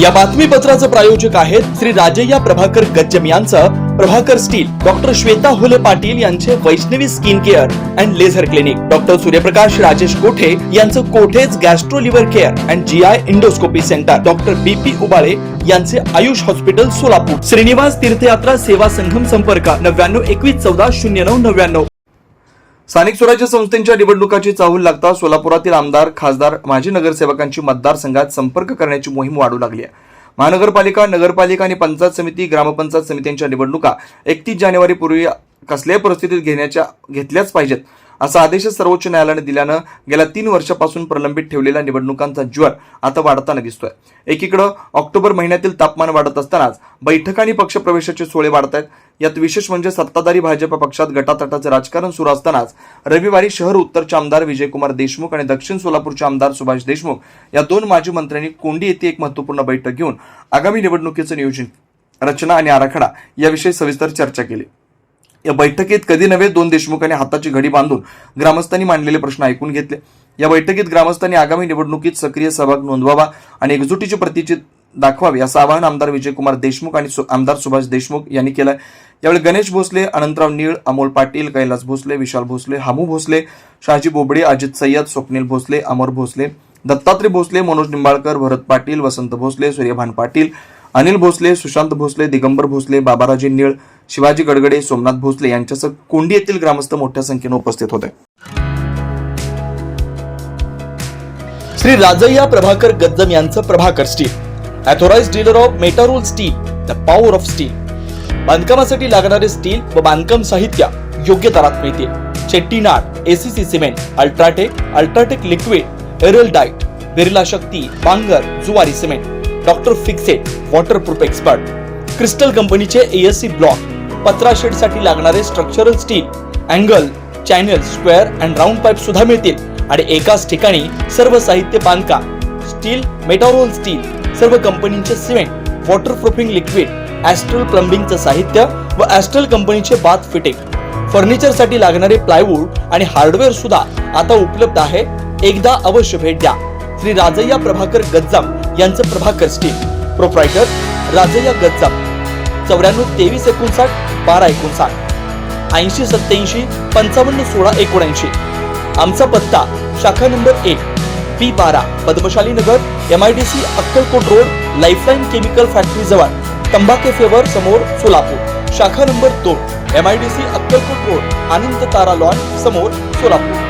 या बातमीपत्राचे प्रायोजक आहेत श्री राजय्या प्रभाकर गज्जम यांचं प्रभाकर स्टील, डॉक्टर श्वेता हुले पाटील यांचे Vaishnavi skin care and laser clinic, doctor Suryaprakash Rajesh Kothe यांचं Kothe's gastro liver care and GI endoscopy centre, doctor BP Ubale यांचे आयुष हॉस्पिटल सोलापूर, श्रीनिवास तीर्थयात्रा सेवा संघम संपर्क 9921140999. स्थानिक स्वराज्य संस्थांच्या निवडणुकाची चाहूल लागता सोलापुरातील आमदार, खासदार, माजी नगरसेवकांची मतदारसंघात संपर्क करण्याची मोहीम वाढू लागली आहे. महानगरपालिका, नगरपालिका आणि पंचायत समिती, ग्रामपंचायत समित्यांच्या निवडणुका 31 जानेवारीपूर्वी कसल्याही परिस्थितीत घेतल्याच पाहिजेत असा आदेश सर्वोच्च न्यायालयाने दिल्यानं गेल्या 3 वर्षापासून प्रलंबित ठेवलेल्या निवडणुकांचा ज्वर आता वाढताना दिसतोय. एकीकडे ऑक्टोबर महिन्यातील तापमान वाढत असतानाच बैठक आणि पक्षप्रवेशाचे सोहळे वाढत आहेत. यात विशेष म्हणजे सत्ताधारी भाजप पक्षात गटातटाचे राजकारण सुरू असतानाच रविवारी शहर उत्तरचे आमदार विजयकुमार देशमुख आणि दक्षिण सोलापूरचे आमदार सुभाष देशमुख या 2 माजी मंत्र्यांनी कोंडी येथे एक महत्त्वपूर्ण बैठक घेऊन आगामी निवडणुकीचे नियोजन, रचना आणि आराखडा याविषयी सविस्तर चर्चा केली. या बैठकीत कधी नव्हे 2 देशमुखांनी हाताची घडी बांधून ग्रामस्थांनी मांडलेले प्रश्न ऐकून घेतले. या बैठकीत ग्रामस्थांनी आगामी निवडणुकीत सक्रिय सहभाग नोंदवावा आणि एकजुटीची प्रतिचित दाखवावी असं आवाहन आमदार विजयकुमार देशमुख आणि आमदार सुभाष देशमुख यांनी केलं. यावेळी गणेश भोसले, अनंतराव नीळ, अमोल पाटील, कैलास भोसले, विशाल भोसले, हामू भोसले, शहाजी बोबडे, अजित सय्यद, स्वप्नील भोसले, अमर भोसले, दत्तात्रय भोसले, मनोज निंबाळकर, भरत पाटील, वसंत भोसले, सूर्यभान पाटील, अनिल भोसले, सुशांत भोसले, दिगंबर भोसले, बाबाराजे नीळ, शिवाजी गडगडे, सोमनाथ भोसले यांच्यासह कोंडी येथील ग्रामस्थ मोठ्या संख्येने उपस्थित होते. श्री राजय्या प्रभाकर गज्जम यांचं Prabhakar steel, authorised dealer of Metarol steel, the power of steel. बांधकामासाठी लागणारे स्टील व बांधकाम साहित्य योग्य दरात मिळतील. Chettinad, ACC cement, UltraTech liquid, Araldite, Birla Shakti, Bangur, Zuari cement, doctor Fixit, waterproof expert, crystal कंपनीचे ASC ब्लॉक, पत्रा शेड साठी लागणारे structural steel, angle, channel, square and round pipe सुद्धा मिळतील आणि एकाच ठिकाणी सर्व साहित्य बांधकाम, स्टील, मेटारोल स्टील, सर्व कंपनीचे सिमेंट, वॉटरप्रूफिंग लिक्विड, ॲस्ट्रल प्लंबिंगचं साहित्य व ॲस्ट्रल कंपनीचे बाथ फिटिंग, फर्निचर साठी लागणारे प्लायवूड आणि हार्डवेअर सुद्धा आता उपलब्ध आहे. एकदा अवश्य भेट द्या. श्री राजय्या प्रभाकर गज्जम यांचं प्रभाकर स्टील, प्रोप्रायटर राजय्या गज्जम, 94 23 59 12 59, 80 87 55 16 79. आमचा पत्ता शाखा नंबर 1, P12, पद्मशाली नगर, MIDC Akkalkot road, lifeline chemical factory जवळ, तंबाके फेवर समोर सोलापूर. शाखा नंबर 2, MIDC अक्कलकोट रोड, आनंद तारा लॉन समोर सोलापूर.